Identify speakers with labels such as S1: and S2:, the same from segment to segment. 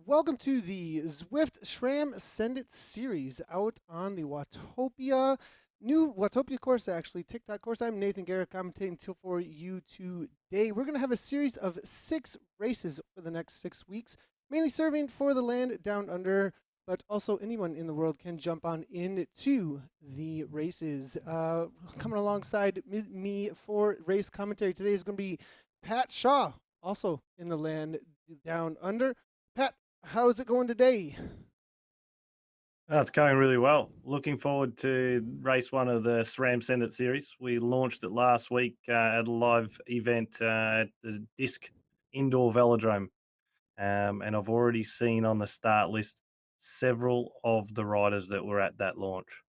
S1: welcome to the Zwift SRAM Send It series out on the new Watopia course, actually, TikTok course. I'm Nathan Garrett, commentating for you today. We're going to have a series of 6 races for the next 6 weeks, mainly serving for the land down under, but also anyone in the world can jump on into the races. Coming alongside me for race commentary today is going to be Pat Shaw, also in the land down under. Pat, how is it going today?
S2: It's going really well. Looking forward to race one of the SRAM Send It series. We launched it last week at a live event at the Disc Indoor Velodrome. And I've already seen on the start list several of the riders that were at that launch.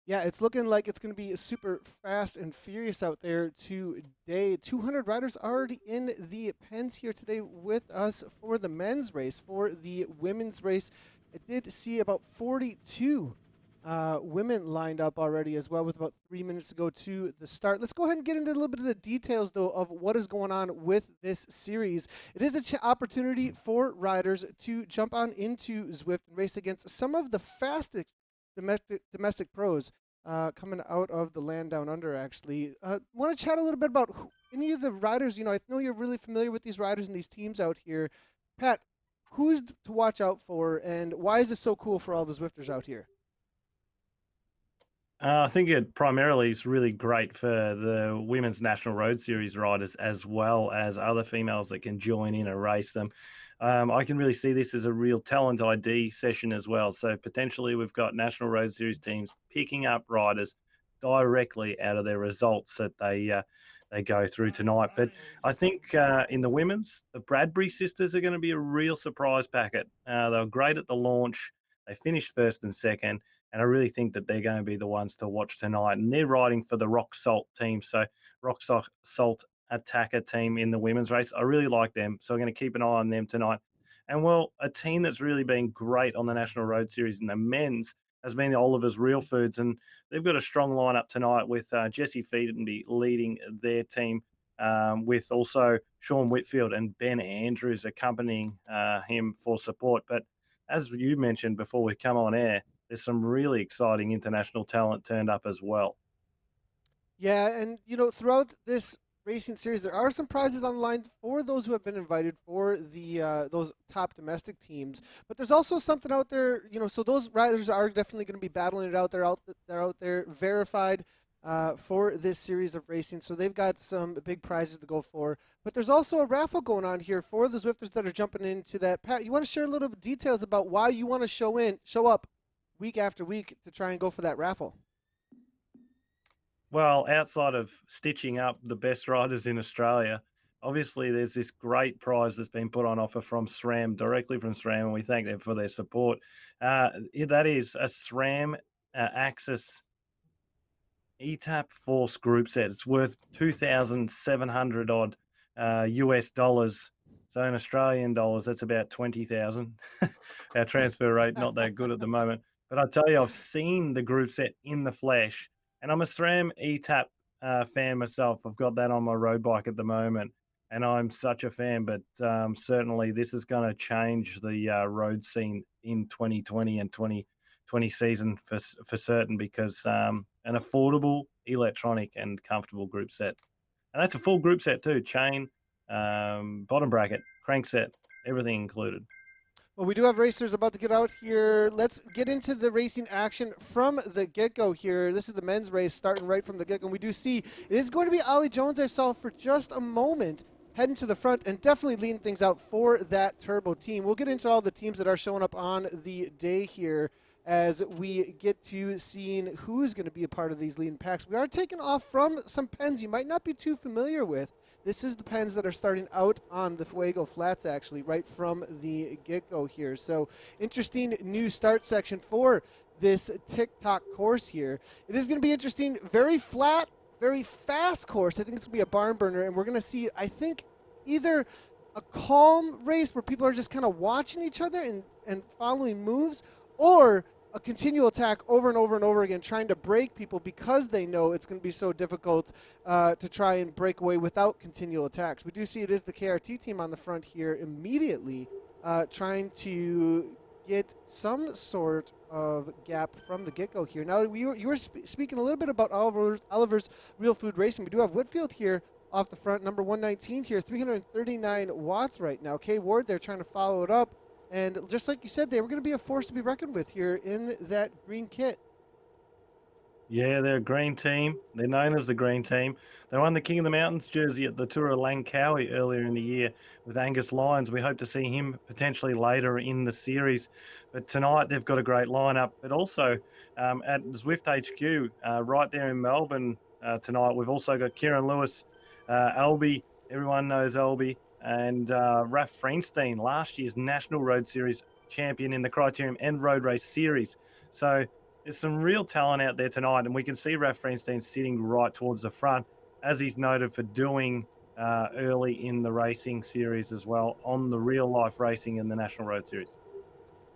S1: Yeah, it's looking like it's going to be super fast and furious out there today. 200 riders already in the pens here today with us for the men's race. For the women's race, I did see about 42 women lined up already as well, with about 3 minutes to go to the start. Let's go ahead and get into a little bit of the details, though, of what is going on with this series. It is an opportunity for riders to jump on into Zwift and race against some of the fastest domestic pros coming out of the land down under, actually. Want to chat a little bit about any of the riders? I know you're really familiar with these riders and these teams out here. Pat, who's to watch out for, and why is this so cool for all the Zwifters out here?
S2: I think it primarily is really great for the Women's National Road Series riders, as well as other females that can join in and race them. I can really see this as a real talent ID session as well. So potentially we've got National Road Series teams picking up riders directly out of their results that they go through tonight. But I think in the women's, the Bradbury sisters are going to be a real surprise packet. They were great at the launch. They finished first and second. And I really think that they're going to be the ones to watch tonight. And they're riding for the Rock Salt team. So Rock Salt Attacker team in the women's race. I really like them. So I'm going to keep an eye on them tonight. And well, a team that's really been great on the National Road Series in the men's has been the Oliver's Real Foods. And they've got a strong lineup tonight with Jesse Feedenby leading their team, with also Sean Whitfield and Ben Andrews accompanying him for support. But as you mentioned before we come on air, there's some really exciting international talent turned up as well.
S1: Yeah, and throughout this racing series, there are some prizes on the line for those who have been invited for the those top domestic teams. But there's also something out there, so those riders are definitely going to be battling it out. They're out there verified for this series of racing, so they've got some big prizes to go for. But there's also a raffle going on here for the Zwifters that are jumping into that. Pat, you want to share a little details about why you want to show up week after week to try and go for that raffle?
S2: Well, outside of stitching up the best riders in Australia, obviously there's this great prize that's been put on offer from SRAM, directly from SRAM, and we thank them for their support. That is a SRAM Axis ETAP Force group set. It's worth 2,700 odd US dollars. So in Australian dollars, that's about 20,000. Our transfer rate not that good at the moment. But I tell you, I've seen the group set in the flesh, and I'm a SRAM ETAP fan myself. I've got that on my road bike at the moment, and I'm such a fan. But certainly this is going to change the road scene in 2020 and 2020 season for certain, because an affordable, electronic, and comfortable group set. And that's a full group set too, chain, bottom bracket, crank set, everything included.
S1: Well, we do have racers about to get out here. Let's get into the racing action from the get-go here. This is the men's race starting right from the get-go. We do see it is going to be Ollie Jones, I saw for just a moment, heading to the front and definitely leading things out for that Turbo team. We'll get into all the teams that are showing up on the day here as we get to seeing who's going to be a part of these leading packs. We are taking off from some pens you might not be too familiar with. This is the pens that are starting out on the Fuego Flats, actually, right from the get-go here. So interesting new start section for this TikTok course here. It is going to be interesting. Very flat, very fast course. I think it's going to be a barn burner, and we're going to see, I think, either a calm race where people are just kind of watching each other and following moves, or a continual attack over and over and over again, trying to break people because they know it's going to be so difficult to try and break away without continual attacks. We do see it is the KRT team on the front here immediately trying to get some sort of gap from the get-go here. Now, you were speaking a little bit about Oliver's Real Food Racing. We do have Whitfield here off the front, number 119 here, 339 watts right now. Kay Ward, they're trying to follow it up. And just like you said, they were going to be a force to be reckoned with here in that green kit.
S2: Yeah, they're a green team. They're known as the green team. They won the King of the Mountains jersey at the Tour of Langkawi earlier in the year with Angus Lyons. We hope to see him potentially later in the series. But tonight they've got a great lineup. But also at Zwift HQ, right there in Melbourne tonight, we've also got Kieran Lewis, Albie. Everyone knows Albie. And Raf Freenstein, last year's National Road Series champion in the Criterium and Road Race Series. So there's some real talent out there tonight, and we can see Raf Freenstein sitting right towards the front, as he's noted for doing early in the racing series as well, on the real-life racing in the National Road Series.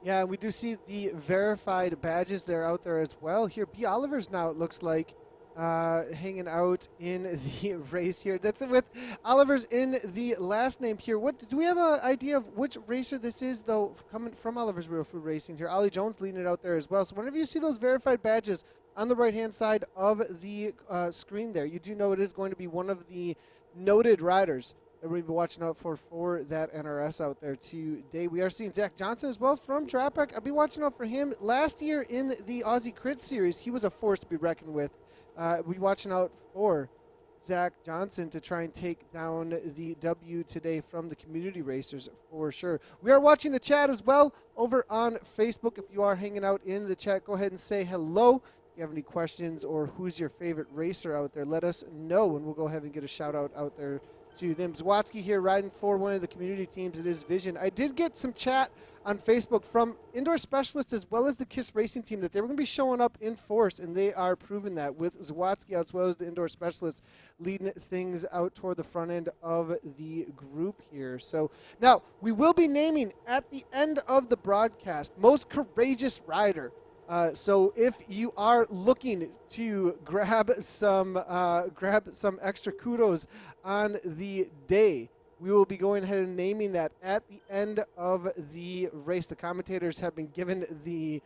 S1: Yeah, and we do see the verified badges there out there as well. Here, B. Oliver's now, it looks like, hanging out in the race here. That's it with Oliver's in the last name here. What do we have an idea of which racer this is, though, coming from Oliver's Real Food Racing here? Ollie Jones leading it out there as well. So whenever you see those verified badges on the right-hand side of the screen there, you do know it is going to be one of the noted riders that we'll be watching out for that NRS out there today. We are seeing Zach Johnson as well from Trapac. I'll be watching out for him. Last year in the Aussie Crit Series, he was a force to be reckoned with. We'll be watching out for Zach Johnson to try and take down the W today from the community racers for sure. We are watching the chat as well over on Facebook. If you are hanging out in the chat, go ahead and say hello. If you have any questions or who's your favorite racer out there, let us know, and we'll go ahead and get a shout out there to them. Zwatsky here riding for one of the community teams. It is Vision. I did get some chat on Facebook from Indoor Specialists as well as the KISS Racing team that they were going to be showing up in force, and they are proving that with Zwatsky as well as the Indoor Specialists leading things out toward the front end of the group here. So now we will be naming at the end of the broadcast most courageous rider. So if you are looking to grab some extra kudos on the day, we will be going ahead and naming that at the end of the race. The commentators have been given the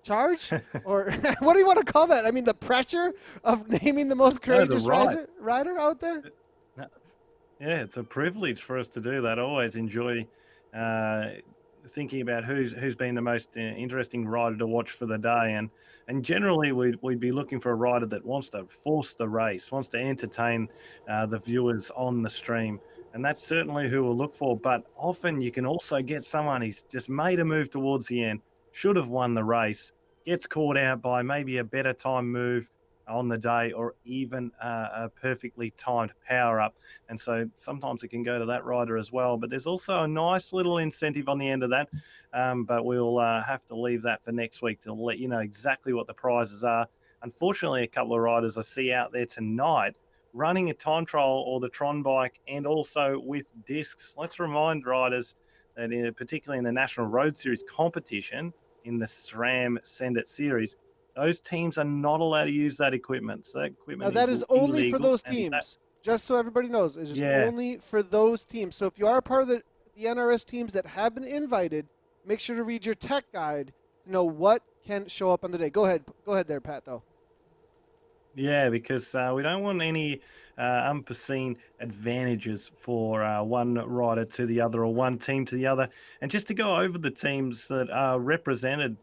S1: charge, or what do you want to call that? I mean, the pressure of naming the most courageous rider out there?
S2: Yeah, it's a privilege for us to do that. I always enjoy thinking about who's been the most interesting rider to watch for the day, and generally we'd be looking for a rider that wants to force the race, wants to entertain the viewers on the stream, and that's certainly who we'll look for. But often you can also get someone who's just made a move towards the end, should have won the race, gets caught out by maybe a better time move on the day, or even a perfectly timed power up. And so sometimes it can go to that rider as well. But there's also a nice little incentive on the end of that. But we'll have to leave that for next week to let you know exactly what the prizes are. Unfortunately, a couple of riders I see out there tonight running a time trial or the Tron bike, and also with discs. Let's remind riders that particularly in the National Road Series competition, in the SRAM Send It series, those teams are not allowed to use that equipment. So that equipment
S1: now, that is only
S2: illegal,
S1: for those teams. Just so everybody knows, it's just only for those teams. So if you are a part of the NRS teams that have been invited, make sure to read your tech guide to know what can show up on the day. Go ahead there, Pat, though.
S2: Yeah, because we don't want any unforeseen advantages for one rider to the other or one team to the other. And just to go over the teams that are represented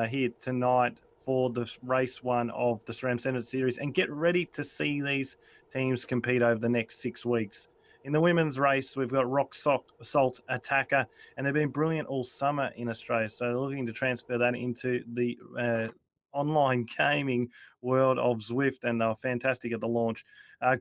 S2: here tonight for the race one of the SRAM Senate Series, and get ready to see these teams compete over the next 6 weeks. In the women's race, we've got Rock Salt Attacker, and they've been brilliant all summer in Australia. So they're looking to transfer that into the online gaming world of Zwift, and they're fantastic at the launch.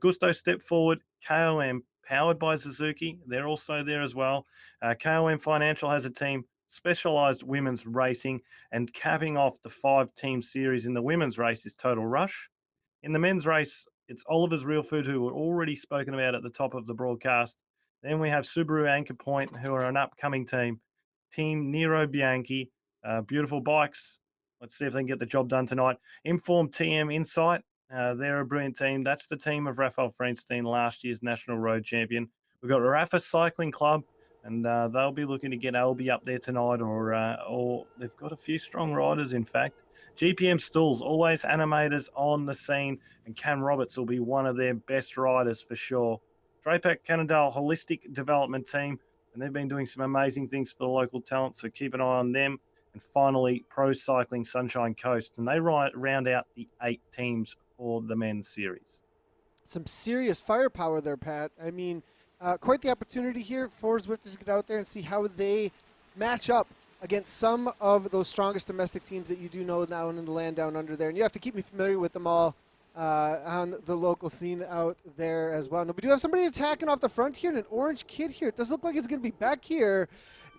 S2: Gusto Step Forward, KOM, powered by Suzuki. They're also there as well. KOM Financial has a team, Specialized Women's Racing, and capping off the 5-team series in the women's race is Total Rush. In the men's race, it's Oliver's Real Food, who were already spoken about at the top of the broadcast. Then we have Subaru Anchor Point, who are an upcoming team. Team Nero Bianchi, beautiful bikes. Let's see if they can get the job done tonight. Informed TM Insight, they're a brilliant team. That's the team of Raphael Freenstein, last year's National Road Champion. We've got Rafa Cycling Club, and they'll be looking to get Albi up there tonight, or they've got a few strong riders, in fact. GPM Stalls, always animators on the scene, and Cam Roberts will be one of their best riders for sure. Drapac Cannondale Holistic Development Team, and they've been doing some amazing things for the local talent, so keep an eye on them. And finally, Pro Cycling Sunshine Coast, and they round out the 8 teams for the men's series.
S1: Some serious firepower there, Pat. I mean, quite the opportunity here for Zwifters to get out there and see how they match up against some of those strongest domestic teams that you do know now in the land down under there. And you have to keep me familiar with them all on the local scene out there as well. Now, we do have somebody attacking off the front here, and an orange kid here. It does look like it's going to be Beck here.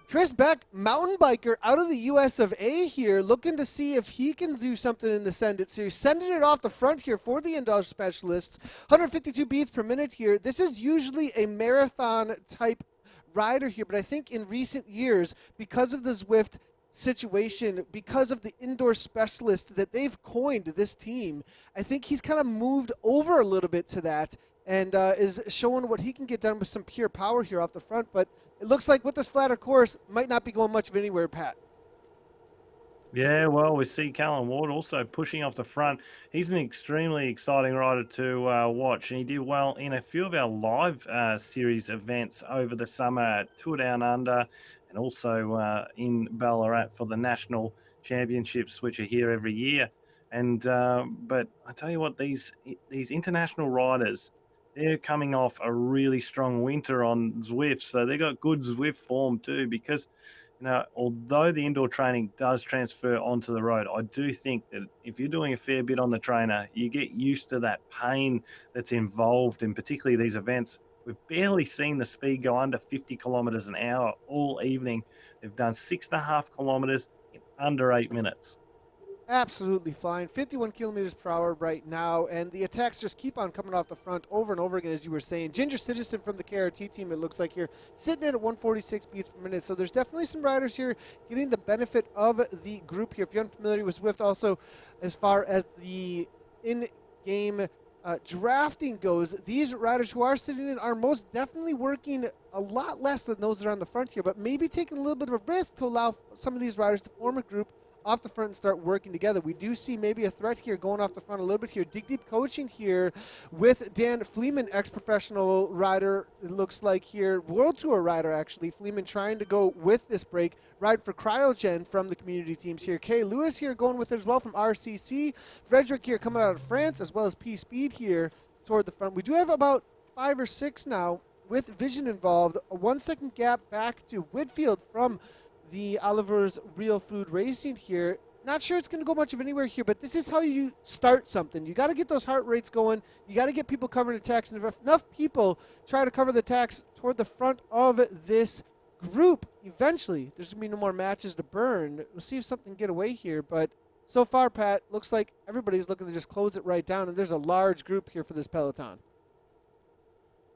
S1: Chris Beck, mountain biker out of the US of A here, looking to see if he can do something in the Send It series. Sending it off the front here for the indulge specialists. 152 beats per minute here. This is usually a marathon type rider here, but I think in recent years, because of the Zwift situation, because of the indoor specialist that they've coined this team, I think he's kind of moved over a little bit to that and is showing what he can get done with some pure power here off the front. But it looks like with this flatter course, might not be going much of anywhere, Pat.
S2: Yeah, well, we see Callan Ward also pushing off the front. He's an extremely exciting rider to watch, and he did well in a few of our live series events over the summer at Tour Down Under, and also in Ballarat for the national championships, which are here every year. And but I tell you what, these international riders, they're coming off a really strong winter on Zwift, so they got good Zwift form too. Because although the indoor training does transfer onto the road, I do think that if you're doing a fair bit on the trainer, you get used to that pain that's involved in particularly these events. We've barely seen the speed go under 50 kilometers an hour all evening. They've done 6.5 kilometers in under 8 minutes.
S1: Absolutely fine. 51 kilometers per hour right now, and the attacks just keep on coming off the front over and over again, as you were saying. Ginger Citizen from the KRT team, it looks like here, sitting in at 146 beats per minute. So there's definitely some riders here getting the benefit of the group here. If you're unfamiliar with Zwift, also as far as the in-game drafting goes, these riders who are sitting in are most definitely working a lot less than those that are on the front here, but maybe taking a little bit of a risk to allow some of these riders to form a group off the front and start working together. We do see maybe a threat here going off the front a little bit here. Dig Deep coaching here with Dan Fleeman, ex-professional rider, it looks like here. World Tour rider, actually. Fleeman trying to go with this break. Ride for Cryogen from the community teams here. Kay Lewis here going with it as well from RCC. Frederick here coming out of France, as well as P-Speed here toward the front. We do have about 5 or 6 now with Vision involved. A 1 second gap back to Whitfield from the Oliver's Real Food Racing here. Not sure it's going to go much of anywhere here, but this is how you start something. You got to get those heart rates going. You got to get people covering attacks. And if enough people try to cover the attacks toward the front of this group, eventually there's going to be no more matches to burn. We'll see if something can get away here. But so far, Pat, looks like everybody's looking to just close it right down. And there's a large group here for this peloton.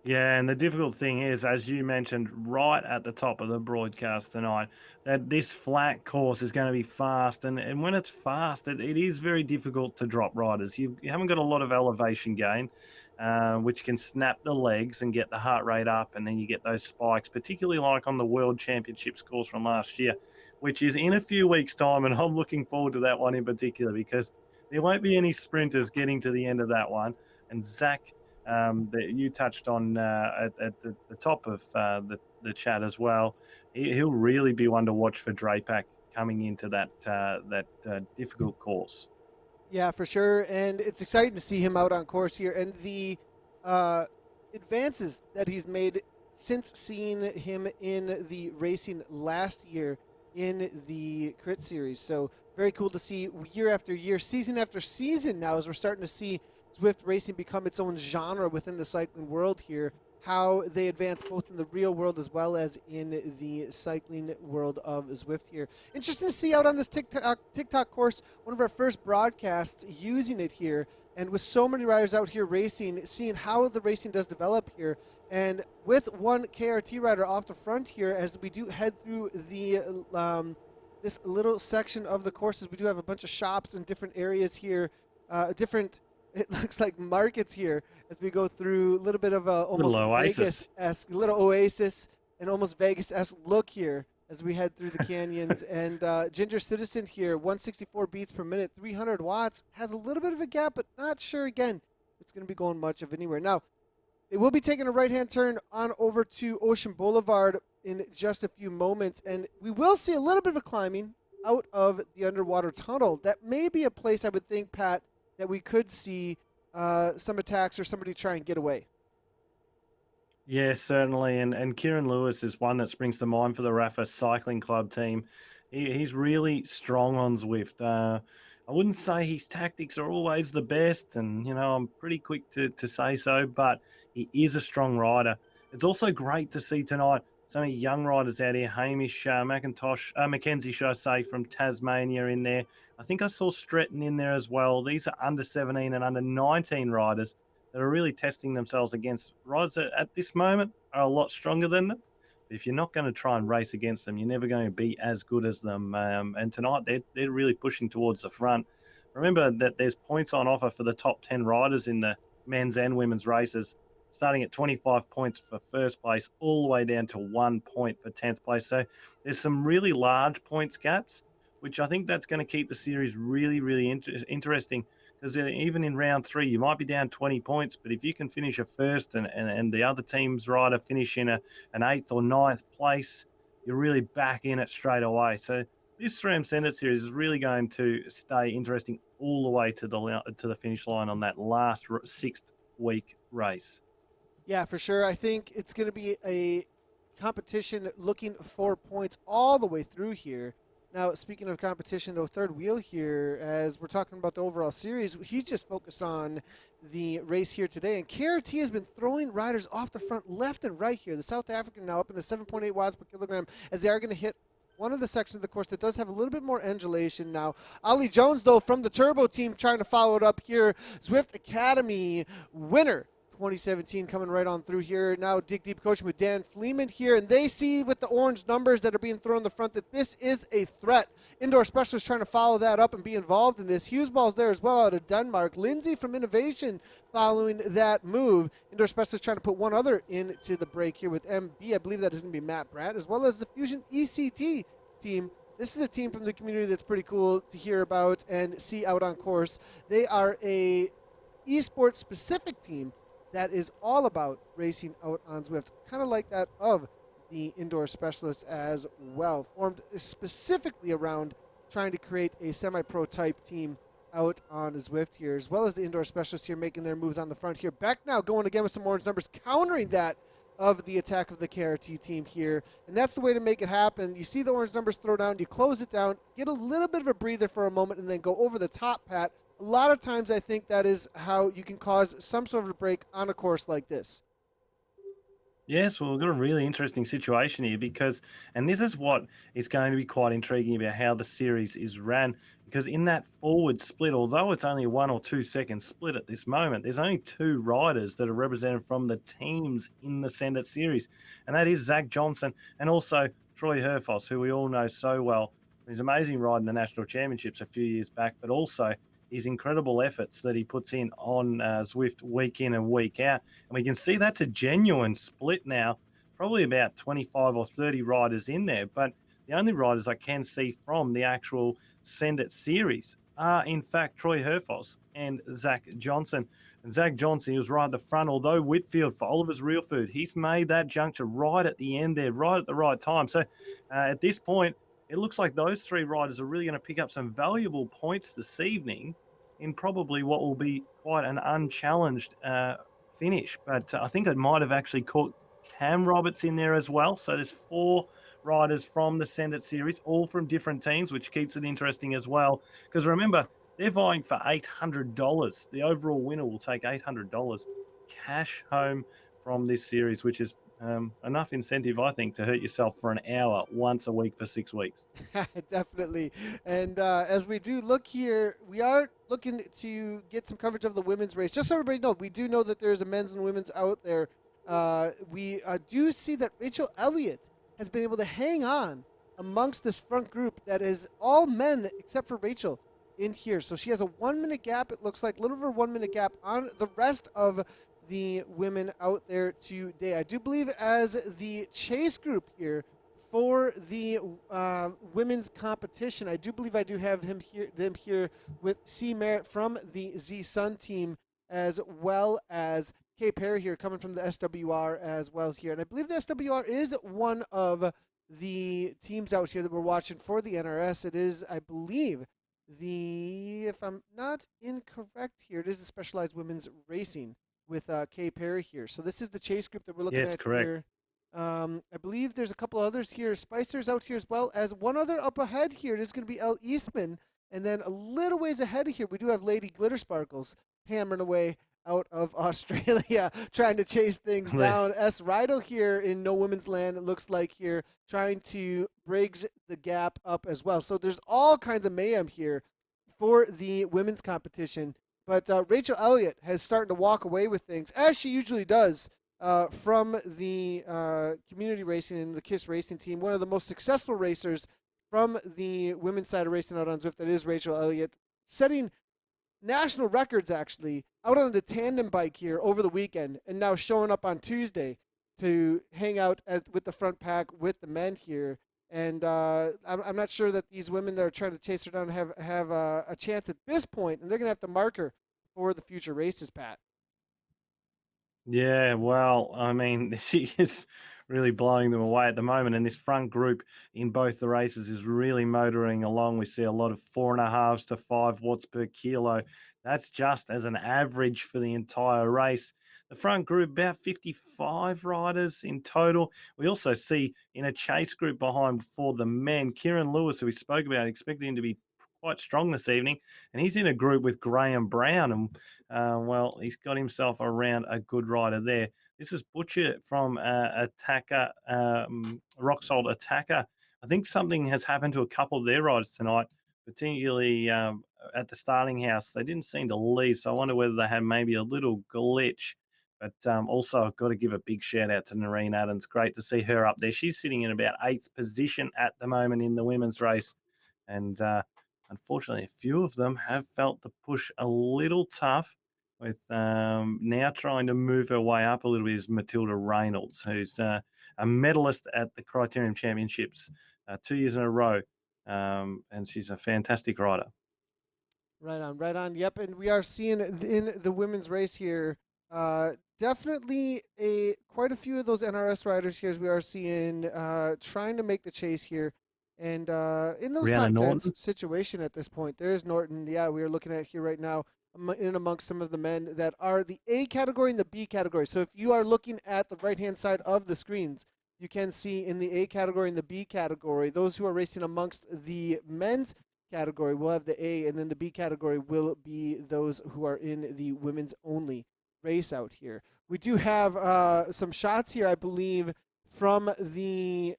S2: Yeah, and the difficult thing is, as you mentioned right at the top of the broadcast tonight, that this flat course is going to be fast. And when it's fast, it is very difficult to drop riders. You haven't got a lot of elevation gain, which can snap the legs and get the heart rate up. And then you get those spikes, particularly like on the World Championships course from last year, which is in a few weeks' time. And I'm looking forward to that one in particular, because there won't be any sprinters getting to the end of that one. And Zach, that you touched on at the top of the chat as well, he'll really be one to watch for Drapac coming into that difficult course.
S1: Yeah, for sure, and it's exciting to see him out on course here, and the advances that he's made since seeing him in the racing last year in the Crit Series. So very cool to see year after year, season after season now, as we're starting to see Zwift racing become its own genre within the cycling world here, how they advance both in the real world as well as in the cycling world of Zwift here. Interesting to see out on this TikTok course, one of our first broadcasts using it here, and with so many riders out here racing, seeing how the racing does develop here. And with one KRT rider off the front here, as we do head through the this little section of the courses, we do have a bunch of shops in different areas here, it looks like markets here as we go through a little bit of a almost Vegas-esque little oasis an almost Vegas-esque look here as we head through the canyons. And Ginger Citizen here, 164 beats per minute, 300 watts, has a little bit of a gap, but not sure, again, it's going to be going much of anywhere. Now, it will be taking a right-hand turn on over to Ocean Boulevard in just a few moments, and we will see a little bit of a climbing out of the underwater tunnel. That may be a place, I would think, Pat, that we could see some attacks or somebody try and get away.
S2: Yeah, certainly. And Kieran Lewis is one that springs to mind for the Rafa Cycling Club team. He's really strong on Zwift. I wouldn't say his tactics are always the best, and, I'm pretty quick to say so, but he is a strong rider. It's also great to see tonight so many young riders out here. Hamish Mackenzie, should I say, from Tasmania in there. I think I saw Stretton in there as well. These are under 17 and under 19 riders that are really testing themselves against riders that at this moment are a lot stronger than them. But if you're not going to try and race against them, you're never going to be as good as them. And tonight, they're really pushing towards the front. Remember that there's points on offer for the top 10 riders in the men's and women's races, starting at 25 points for first place, all the way down to 1 point for 10th place. So there's some really large points gaps, which I think that's going to keep the series really, really interesting. Because even in round 3, you might be down 20 points, but if you can finish a first and the other team's rider finish in an 8th or 9th place, you're really back in it straight away. So this SRAM Senate Series is really going to stay interesting all the way to the finish line on that last 6th week race.
S1: Yeah, for sure. I think it's going to be a competition looking for points all the way through here. Now, speaking of competition, though, third wheel here, as we're talking about the overall series, he's just focused on the race here today. And KRT has been throwing riders off the front left and right here. The South African now up in the 7.8 watts per kilogram, as they are going to hit one of the sections of the course that does have a little bit more undulation now. Ollie Jones, though, from the Turbo team, trying to follow it up here. Zwift Academy winner 2017 coming right on through here. Now Dig Deep coaching with Dan Fleeman here, and they see with the orange numbers that are being thrown in the front that this is a threat. Indoor specialist trying to follow that up and be involved in this. Hughes Ball's there as well out of Denmark. Lindsay from Innovation following that move. Indoor specialist trying to put one other into the break here with MB. I believe that is going to be Matt Brandt, as well as the Fusion ECT team. This is a team from the community that's pretty cool to hear about and see out on course. They are a esports specific team that is all about racing out on Zwift, kind of like that of the indoor specialists as well, formed specifically around trying to create a semi-pro type team out on Zwift here, as well as the indoor specialists here making their moves on the front here. Beck now going again with some orange numbers, countering that of the attack of the KRT team here, and that's the way to make it happen. You see the orange numbers throw down, you close it down, get a little bit of a breather for a moment, and then go over the top, Pat. A lot of times I think that is how you can cause some sort of a break on a course like this.
S2: Yes, well, we've got a really interesting situation here because, and this is what is going to be quite intriguing about how the series is ran, because in that forward split, although it's only a 1 or 2 second split at this moment, there's only 2 riders that are represented from the teams in the Send It series, and that is Zach Johnson and also Troy Herfoss, who we all know so well. He's an amazing ride in the National Championships a few years back, but also his incredible efforts that he puts in on Zwift week in and week out. And we can see that's a genuine split now, probably about 25 or 30 riders in there. But the only riders I can see from the actual Send It series are, in fact, Troy Herfoss and Zach Johnson. And Zach Johnson, he was right at the front, although Whitfield for Oliver's Real Food, he's made that juncture right at the end there, right at the right time. So at this point, it looks like those 3 riders are really going to pick up some valuable points this evening in probably what will be quite an unchallenged finish. But I think it might have actually caught Cam Roberts in there as well. So there's 4 riders from the Send It series, all from different teams, which keeps it interesting as well. Because remember, they're vying for $800. The overall winner will take $800 cash home from this series, which is enough incentive, I think, to hurt yourself for an hour once a week for 6 weeks.
S1: Definitely. And as we do look here, we are looking to get some coverage of the women's race. Just so everybody knows, we do know that there's a men's and women's out there. We do see that Rachel Elliott has been able to hang on amongst this front group that is all men except for Rachel in here. So she has a 1 minute gap, it looks like, a little over a 1 minute gap on the rest of the women out there today. I do believe as the chase group here for the women's competition, I do believe I do have them here with C. Merritt from the Z Sun team, as well as Kay Perry here coming from the SWR as well here. And I believe the SWR is one of the teams out here that we're watching for the NRS. It is, I believe, if I'm not incorrect here, it is the Specialized Women's Racing with Kay Perry here. So this is the chase group that we're looking at
S2: correct.
S1: here. I believe there's a couple others here. Spicer's out here as well as one other up ahead here. It is going to be Elle Eastman. And then a little ways ahead of here, we do have Lady Glitter Sparkles hammering away out of Australia, trying to chase things down. S. Rydell here in No Women's Land, it looks like here, trying to bridge the gap up as well. So there's all kinds of mayhem here for the women's competition. But Rachel Elliott has started to walk away with things, as she usually does, from the community racing and the KISS racing team. One of the most successful racers from the women's side of racing out on Zwift, that is Rachel Elliott, setting national records actually out on the tandem bike here over the weekend, and now showing up on Tuesday to hang out with the front pack with the men here. And I'm not sure that these women that are trying to chase her down have a chance at this point, and they're going to have to mark her for the future races, Pat.
S2: Yeah, well, I mean, she is really blowing them away at the moment. And this front group in both the races is really motoring along. We see a lot of 4.5 to 5 watts per kilo. That's just as an average for the entire race. The front group, about 55 riders in total. We also see in a chase group behind for the men, Kieran Lewis, who we spoke about, expecting him to be quite strong this evening, and he's in a group with Graham Brown, and well, he's got himself around a good rider there. This is Butcher from Attacker, Rock Salt Attacker. I think something has happened to a couple of their riders tonight, particularly at the starting house. They didn't seem to lead, so I wonder whether they had maybe a little glitch. But also, I've got to give a big shout out to Noreen Adams. Great to see her up there. She's sitting in about 8th position at the moment in the women's race, and unfortunately, a few of them have felt the push a little tough, with now trying to move her way up a little bit is Matilda Reynolds, who's a medalist at the Criterium Championships 2 years in a row, and she's a fantastic rider.
S1: Right on. Yep, and we are seeing in the women's race here, definitely quite a few of those NRS riders here as we are seeing trying to make the chase here. And in those top 10 situation at this point, there's Norton. Yeah, we are looking at here right now in amongst some of the men that are the A category and the B category. So if you are looking at the right-hand side of the screens, you can see in the A category and the B category, those who are racing amongst the men's category will have the A, and then the B category will be those who are in the women's only race out here. We do have some shots here, I believe, from the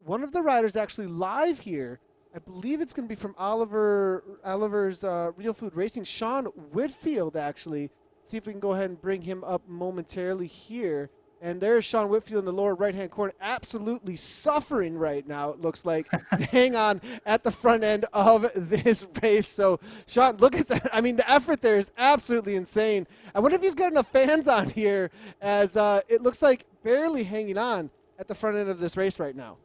S1: one of the riders actually live here. I believe it's going to be from Oliver's Real Food Racing, Sean Whitfield, actually. Let's see if we can go ahead and bring him up momentarily here. And there's Sean Whitfield in the lower right-hand corner, absolutely suffering right now, it looks like, to hang on at the front end of this race. So, Sean, look at that. I mean, the effort there is absolutely insane. I wonder if he's got enough fans on here, as it looks like barely hanging on at the front end of this race right now.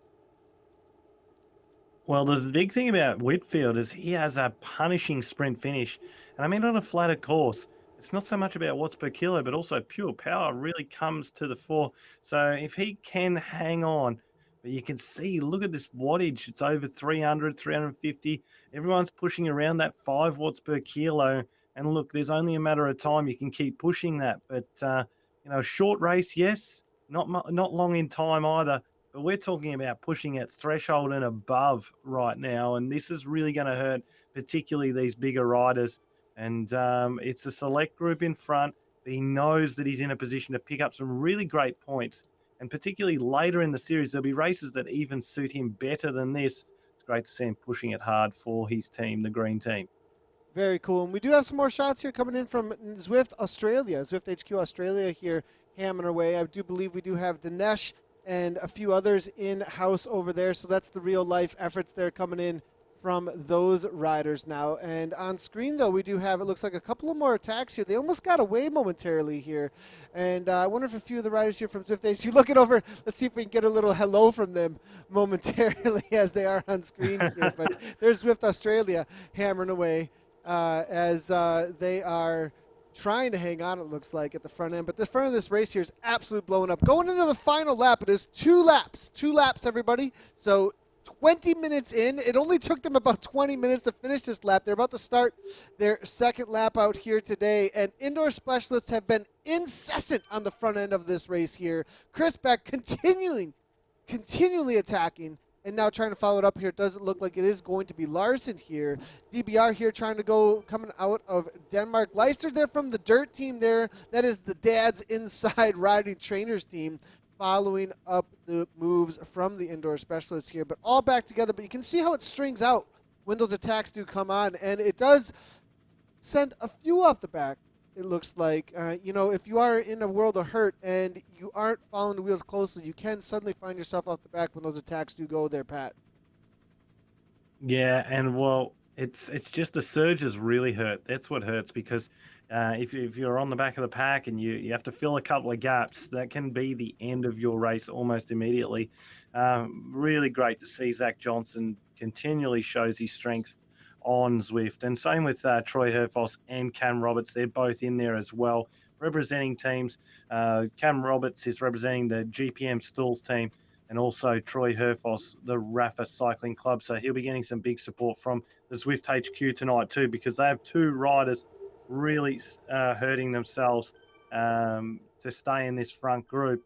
S2: Well, the big thing about Whitfield is he has a punishing sprint finish. And I mean, on a flatter course, it's not so much about watts per kilo, but also pure power really comes to the fore. So if he can hang on, but you can see, look at this wattage. It's over 300, 350. Everyone's pushing around that 5 watts per kilo. And look, there's only a matter of time you can keep pushing that. But, short race, yes, not long in time either. But we're talking about pushing at threshold and above right now. And this is really going to hurt, particularly these bigger riders. And it's a select group in front. But he knows that he's in a position to pick up some really great points. And particularly later in the series, there'll be races that even suit him better than this. It's great to see him pushing it hard for his team, the green team.
S1: Very cool. And we do have some more shots here coming in from Zwift Australia, Zwift HQ Australia here, hammering away. I do believe we do have Dinesh and a few others in-house over there. So that's the real-life efforts there coming in from those riders now. And on screen, though, we do have, it looks like a couple of more attacks here. They almost got away momentarily here. And I wonder if a few of the riders here from Zwift Days, you looking over, let's see if we can get a little hello from them momentarily as they are on screen here. But there's Zwift Australia hammering away as they are trying to hang on, it looks like, at the front end. But the front of this race here is absolutely blowing up. Going into the final lap, it is 2 laps. 2 laps, everybody. So 20 minutes in. It only took them about 20 minutes to finish this lap. They're about to start their second lap out here today. And indoor specialists have been incessant on the front end of this race here. Chris Beck continually attacking. And now trying to follow it up here. It doesn't look like it is going to be Larson here. DBR here trying to go, coming out of Denmark. Leister there from the dirt team there. That is the dad's inside riding trainers team, following up the moves from the indoor specialists here. But all back together. But you can see how it strings out when those attacks do come on. And it does send a few off the back. It looks like, if you are in a world of hurt and you aren't following the wheels closely, you can suddenly find yourself off the back when those attacks do go there, Pat.
S2: Yeah, and well, it's just the surges really hurt. That's what hurts, because if you're on the back of the pack and you have to fill a couple of gaps, that can be the end of your race almost immediately. Really great to see Zach Johnson continually shows his strength on Zwift, and same with Troy Herfoss and Cam Roberts. They're both in there as well, representing teams. Cam Roberts is representing the GPM Stalls team, and also Troy Herfoss, the Rafa Cycling Club. So he'll be getting some big support from the Zwift HQ tonight too, because they have 2 riders really hurting themselves to stay in this front group.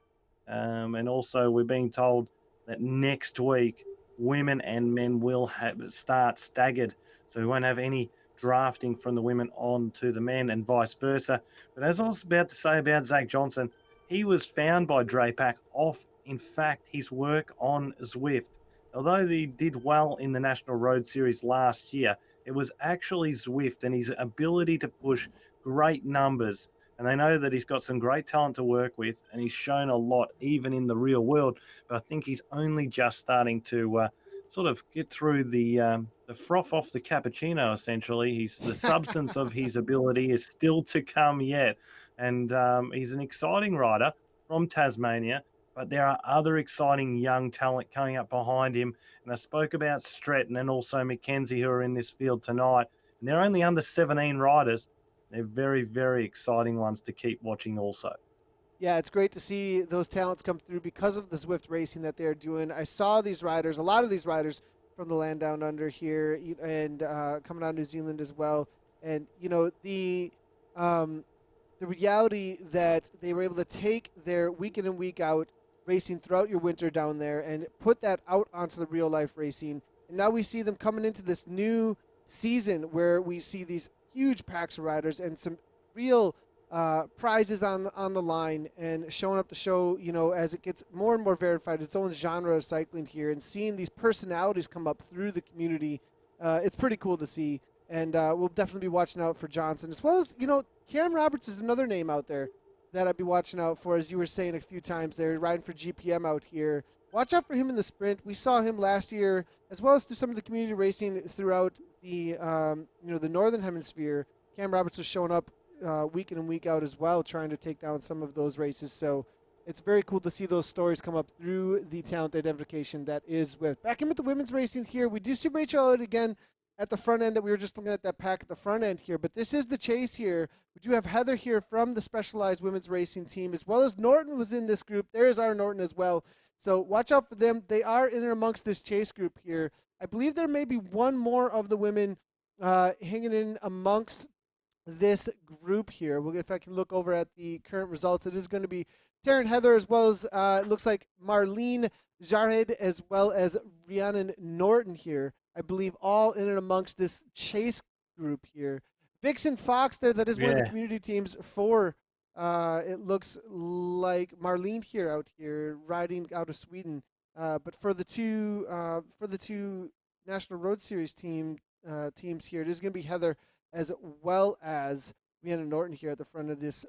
S2: And also we're being told that next week women and men will start staggered. So we won't have any drafting from the women on to the men and vice versa. But as I was about to say about Zach Johnson, he was found by Drapac off, in fact, his work on Zwift. Although he did well in the National Road Series last year, it was actually Zwift and his ability to push great numbers. And they know that he's got some great talent to work with, and he's shown a lot even in the real world. But I think he's only just starting to sort of get through the froth off the cappuccino, essentially. The substance of his ability is still to come yet. And he's an exciting rider from Tasmania, but there are other exciting young talent coming up behind him. And I spoke about Stretton and also McKenzie, who are in this field tonight. And they're only under 17 riders. They're very, very exciting ones to keep watching also.
S1: Yeah, it's great to see those talents come through because of the Zwift racing that they're doing. I saw these riders, a lot of these riders from the land down under here, and coming out of New Zealand as well. And, the reality that they were able to take their week in and week out racing throughout your winter down there and put that out onto the real life racing. And now we see them coming into this new season where we see these huge packs of riders and some real prizes on the line, and showing up to show, as it gets more and more verified, its own genre of cycling here, and seeing these personalities come up through the community. It's pretty cool to see, and we'll definitely be watching out for Johnson, as well as, Cam Roberts is another name out there that I'd be watching out for, as you were saying a few times there, riding for GPM out here. Watch out for him in the sprint. We saw him last year, as well as through some of the community racing throughout the, the Northern Hemisphere. Cam Roberts was showing up week in and week out as well, trying to take down some of those races. So it's very cool to see those stories come up through the talent identification that is Zwift. Back in with the women's racing here. We do see Rachel Elliott again at the front end that we were just looking at that pack at the front end here. But this is the chase here. We do have Heather here from the Specialized Women's Racing team, as well as Norton was in this group. There's our Norton as well. So watch out for them. They are in and amongst this chase group here. I believe there may be one more of the women hanging in amongst this group here. If I can look over at the current results, it is going to be Taryn Heather, as well as it looks like Marlene Jarhead, as well as Rhiannon Norton here. I believe all in and amongst this chase group here. Vixen Fox there, that is one of the community teams for, it looks like Marlene here out here, riding out of Sweden. But for the two National Road Series teams here, it is going to be Heather, as well as Rhiannon Norton here at the front of this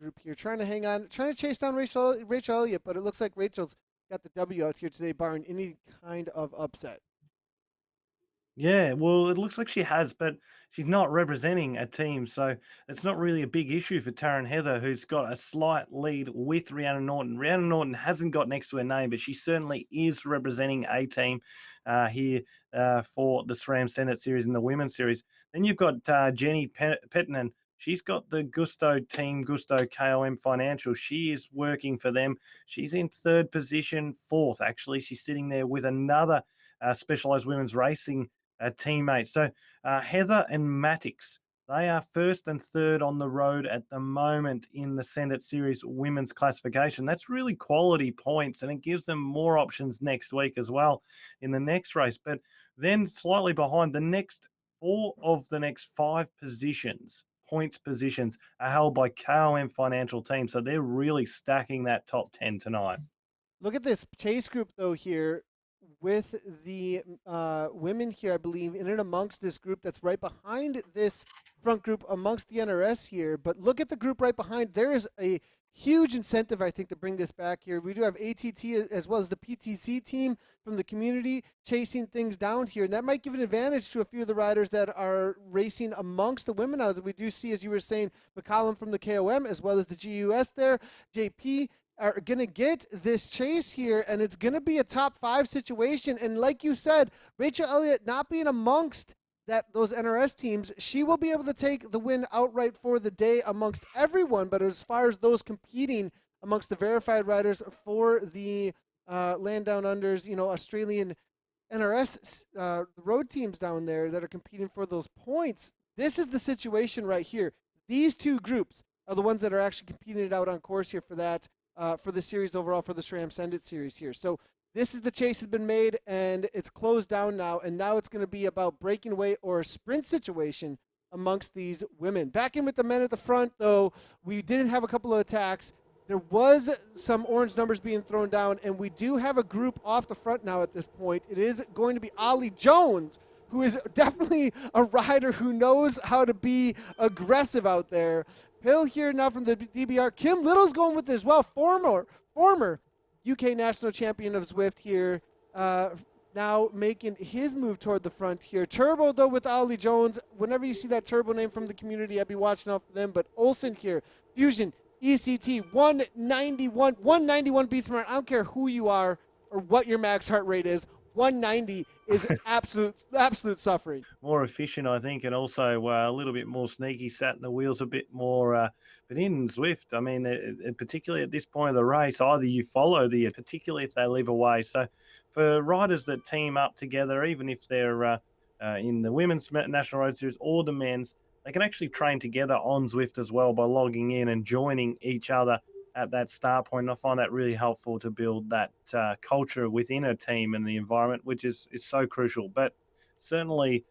S1: group here, trying to hang on, trying to chase down Rachel Elliott, but it looks like Rachel's got the W out here today, barring any kind of upset.
S2: Yeah, well, it looks like she has, but she's not representing a team, so it's not really a big issue for Taryn Heather, who's got a slight lead with Rhiannon Norton. Rhiannon Norton hasn't got next to her name, but she certainly is representing a team here for the SRAM Senate Series and the Women's Series. Then you've got Jenny Pettinen. She's got the Gusto team, Gusto KOM Financial. She is working for them. She's in third position, fourth, actually. She's sitting there with another specialized women's racing teammates. So Heather and Matix, they are first and third on the road at the moment in the Senate Series women's classification. That's really quality points, and it gives them more options next week as well in the next race. But then slightly behind, the next four of the next five points positions are held by KOM financial teams. So they're really stacking that top 10 tonight.
S1: Look at this chase group, though, here with the women here, I believe, in and amongst this group that's right behind this front group amongst the NRS here. But look at the group right behind. There is a huge incentive, I think, to bring this back here. We do have ATT as well as the PTC team from the community chasing things down here. And that might give an advantage to a few of the riders that are racing amongst the women now. We do see, as you were saying, McCollum from the KOM as well as the GUS there. JP are going to get this chase here, and it's going to be a top 5 situation. And like you said, Rachel Elliott not being amongst those NRS teams, she will be able to take the win outright for the day amongst everyone. But as far as those competing amongst the verified riders for the Land Down Unders, Australian NRS road teams down there that are competing for those points, this is the situation right here. These two groups are the ones that are actually competing it out on course here for that. For the series overall, for the SRAM Send It series here. So this is the chase has been made, and it's closed down now, and now it's going to be about breaking away or a sprint situation amongst these women. Back in with the men at the front, though, we did have a couple of attacks. There was some orange numbers being thrown down, and we do have a group off the front now at this point. It is going to be Ollie Jones, who is definitely a rider who knows how to be aggressive out there. Hill here now from the DBR. Kim Little's going with it as well. Former UK national champion of Zwift here. Now making his move toward the front here. Turbo, though, with Ollie Jones. Whenever you see that Turbo name from the community, I'd be watching out for them. But Olsen here. Fusion, ECT, 191 beats per minute. I don't care who you are or what your max heart rate is. 190 is absolute suffering.
S2: More efficient, I think, and also a little bit more sneaky, sat in the wheels a bit more. But in Zwift, I mean, particularly at this point of the race, either you follow particularly if they leave away. So for riders that team up together, even if they're in the Women's National Road Series or the men's, they can actually train together on Zwift as well by logging in and joining each other at that start point. And I find that really helpful to build that culture within a team and the environment, which is so crucial. But certainly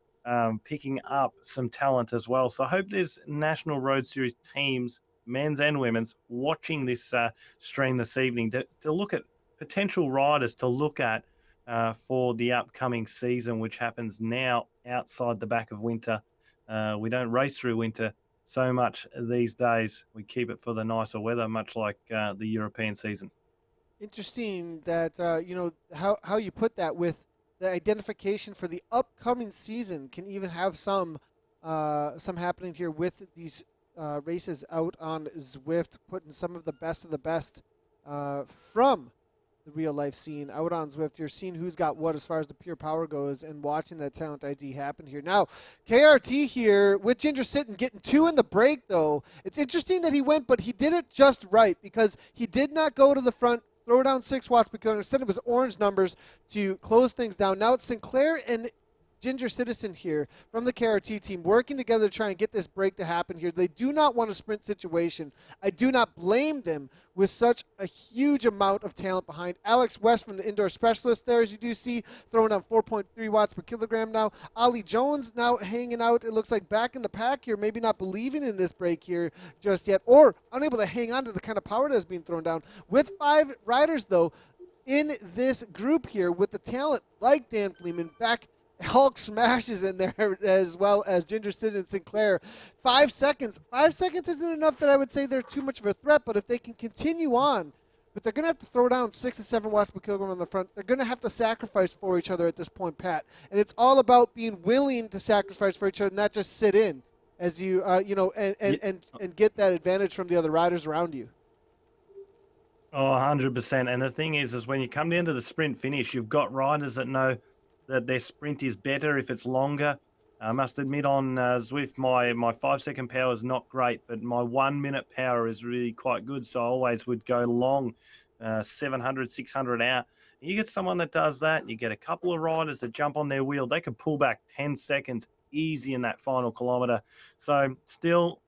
S2: picking up some talent as well. So I hope there's National Road Series teams, men's and women's, watching this stream this evening to look at potential riders to look at for the upcoming season, which happens now outside the back of winter. We don't race through winter so much these days. We keep it for the nicer weather, much like the European season.
S1: Interesting that how you put that with the identification for the upcoming season can even have some happening here with these races out on Zwift, putting some of the best from the real life scene out on Zwift. You're seeing who's got what as far as the pure power goes and watching that talent ID happen here. Now, KRT here with Ginger Sitten getting 2 in the break, though. It's interesting that he went, but he did it just right because he did not go to the front, throw down 6 watts because instead it was orange numbers to close things down. Now it's Sinclair and Ginger Citizen here from the KRT team working together to try and get this break to happen here. They do not want a sprint situation. I do not blame them with such a huge amount of talent behind. Alex West from the indoor specialist there, as you do see, throwing down 4.3 watts per kilogram now. Ollie Jones now hanging out, it looks like, back in the pack here, maybe not believing in this break here just yet, or unable to hang on to the kind of power that's being thrown down. With 5 riders, though, in this group here with the talent like Dan Fleeman back, Hulk smashes in there as well as Ginger Sid and Sinclair. 5 seconds. 5 seconds isn't enough that I would say they're too much of a threat, but if they can continue on but they're going to have to throw down 6 to 7 watts per kilogram on the front. They're going to have to sacrifice for each other at this point, Pat. And it's all about being willing to sacrifice for each other, not just sit in as you, and get that advantage from the other riders around you.
S2: Oh, 100%. And the thing is when you come down to the sprint finish, you've got riders that know that their sprint is better if it's longer. I must admit on Zwift, my 5-second power is not great, but my 1 minute power is really quite good. So I always would go long, 700, 600 out. You get someone that does that, you get a couple of riders that jump on their wheel. They can pull back 10 seconds easy in that final kilometre. So still,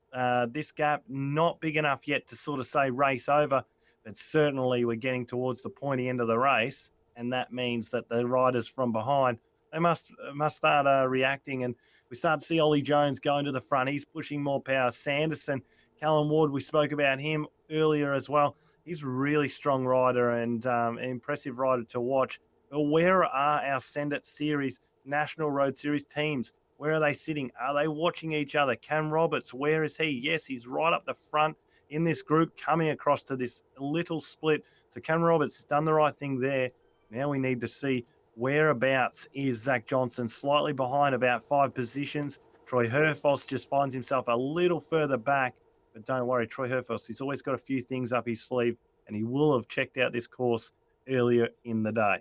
S2: this gap, not big enough yet to sort of say race over, but certainly we're getting towards the pointy end of the race. And that means that the riders from behind, they must start reacting, and we start to see Ollie Jones going to the front. He's pushing more power. Sanderson, Callum Ward, we spoke about him earlier as well. He's a really strong rider and an impressive rider to watch. But where are our Send It Series, National Road Series teams? Where are they sitting? Are they watching each other? Cam Roberts, where is he? Yes, he's right up the front in this group, coming across to this little split. So Cam Roberts has done the right thing there. Now we need to see whereabouts is Zach Johnson, slightly behind about 5 positions. Troy Herfoss just finds himself a little further back, but don't worry, Troy Herfoss, he's always got a few things up his sleeve, and he will have checked out this course earlier in the day.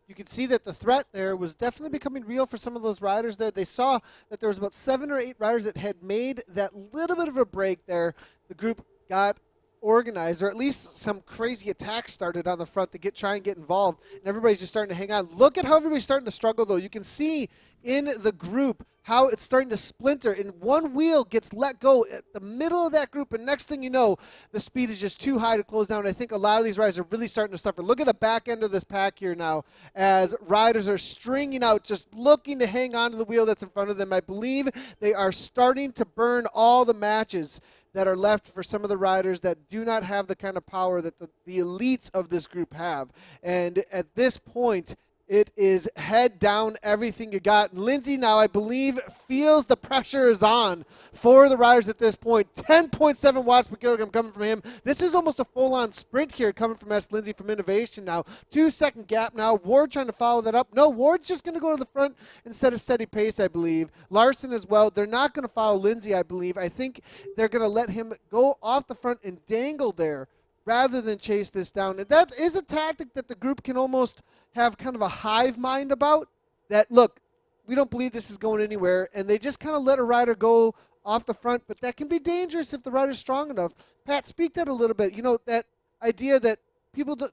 S1: You could see that the threat there was definitely becoming real for some of those riders there. They saw that there was about 7 or 8 riders that had made that little bit of a break there. The group got organized, or at least some crazy attacks started on the front to try and get involved, and everybody's just starting to hang on. Look at how everybody's starting to struggle, though. You can see in the group how it's starting to splinter, and one wheel gets let go at the middle of that group, and next thing you know, the speed is just too high to close down. I think a lot of these riders are really starting to suffer. Look at the back end of this pack here now as riders are stringing out, just looking to hang on to the wheel that's in front of them. I believe they are starting to burn all the matches that are left for some of the riders that do not have the kind of power that the elites of this group have. And at this point, it is head down, everything you got. Lindsay now, I believe, feels the pressure is on for the riders at this point. 10.7 watts per kilogram coming from him. This is almost a full-on sprint here coming from S. Lindsay from Innovation now. 2-second gap now. Ward trying to follow that up. No, Ward's just going to go to the front and set a steady pace, I believe. Larson as well. They're not going to follow Lindsay, I believe. I think they're going to let him go off the front and dangle there rather than chase this down. And that is a tactic that the group can almost have kind of a hive mind about, that, look, we don't believe this is going anywhere, and they just kind of let a rider go off the front, but that can be dangerous if the rider's strong enough. Pat, speak that a little bit. You know, that idea that people, the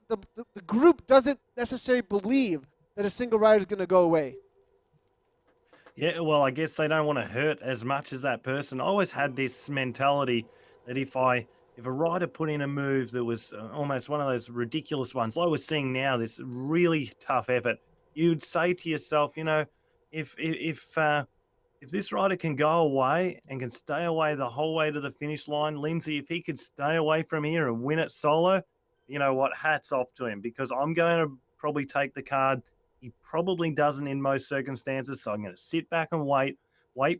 S1: group doesn't necessarily believe that a single rider is going to go away.
S2: Yeah, well, I guess they don't want to hurt as much as that person. I always had this mentality that if a rider put in a move that was almost one of those ridiculous ones, like we're seeing now, this really tough effort, you'd say to yourself, you know, if this rider can go away and can stay away the whole way to the finish line, Lindsay, if he could stay away from here and win it solo, you know what, hats off to him, because I'm going to probably take the card. He probably doesn't in most circumstances, so I'm going to sit back and wait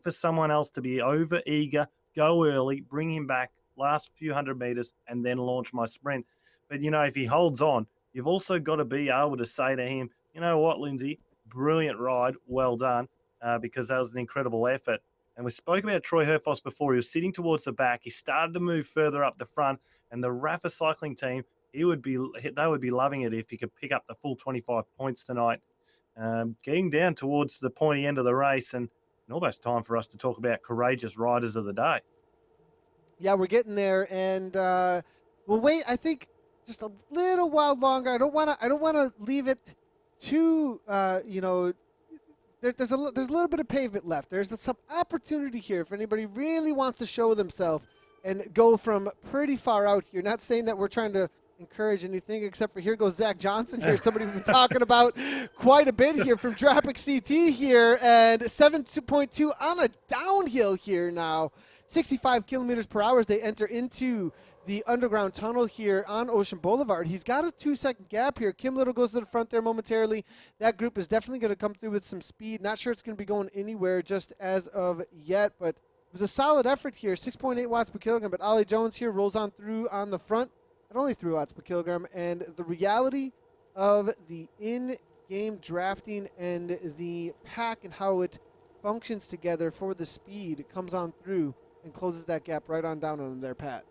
S2: for someone else to be over eager, go early, bring him back last few hundred meters, and then launch my sprint. But, you know, if he holds on, you've also got to be able to say to him, you know what, Lindsay, brilliant ride, well done, because that was an incredible effort. And we spoke about Troy Herfoss before. He was sitting towards the back. He started to move further up the front, and the Rafa cycling team, they would be loving it if he could pick up the full 25 points tonight. Getting down towards the pointy end of the race, and almost time for us to talk about courageous riders of the day.
S1: Yeah, we're getting there, and we'll wait. I think just a little while longer. I don't want to leave it too. There's a little bit of pavement left. There's some opportunity here if anybody really wants to show themselves and go from pretty far out here. Not saying that we're trying to encourage anything, except for here goes Zach Johnson here, somebody we've been talking about quite a bit here from Drapic CT here, and 7.2 on a downhill here now. 65 kilometers per hour as they enter into the underground tunnel here on Ocean Boulevard. He's got a 2-second gap here. Kim Little goes to the front there momentarily. That group is definitely going to come through with some speed. Not sure it's going to be going anywhere just as of yet, but it was a solid effort here. 6.8 watts per kilogram, but Ollie Jones here rolls on through on the front. at only 3 watts per kilogram. And the reality of the in-game drafting and the pack and how it functions together for the speed comes on through and closes that gap right on down on there, Pat.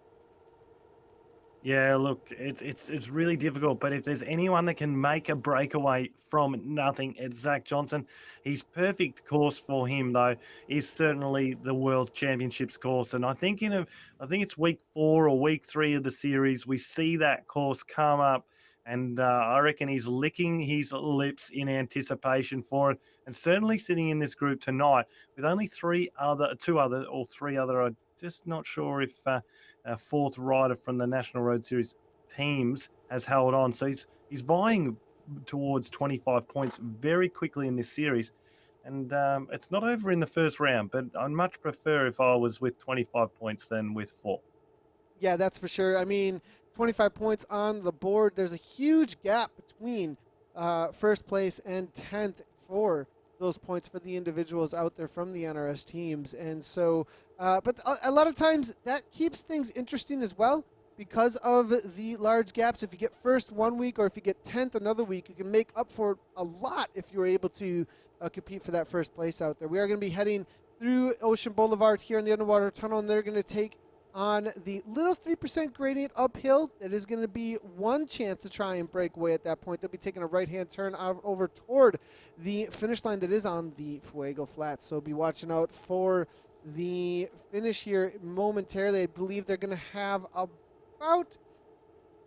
S2: Yeah, look, it's really difficult, but if there's anyone that can make a breakaway from nothing, it's Zach Johnson. His perfect course for him, though, is certainly the World Championships course, and I think I think it's week 4 or week 3 of the series, we see that course come up, and I reckon he's licking his lips in anticipation for it, and certainly sitting in this group tonight with only 3 other, 2 other, or 3 other. I'm just not sure if. A fourth rider from the National Road Series teams has held on. So he's vying towards 25 points very quickly in this series. And it's not over in the first round, but I'd much prefer if I was with 25 points than with 4.
S1: Yeah, that's for sure. I mean, 25 points on the board. There's a huge gap between first place and 10th for those points for the individuals out there from the NRS teams. And so, but a lot of times that keeps things interesting as well because of the large gaps. If you get first one week or if you get 10th another week, you can make up for a lot if you're able to compete for that first place out there. We are going to be heading through Ocean Boulevard here in the underwater tunnel, and they're going to take on the little 3% gradient uphill. That is going to be one chance to try and break away at that point. They'll be taking a right-hand turn over toward the finish line that is on the Fuego Flats. So be watching out for the finish here momentarily. I believe they're going to have about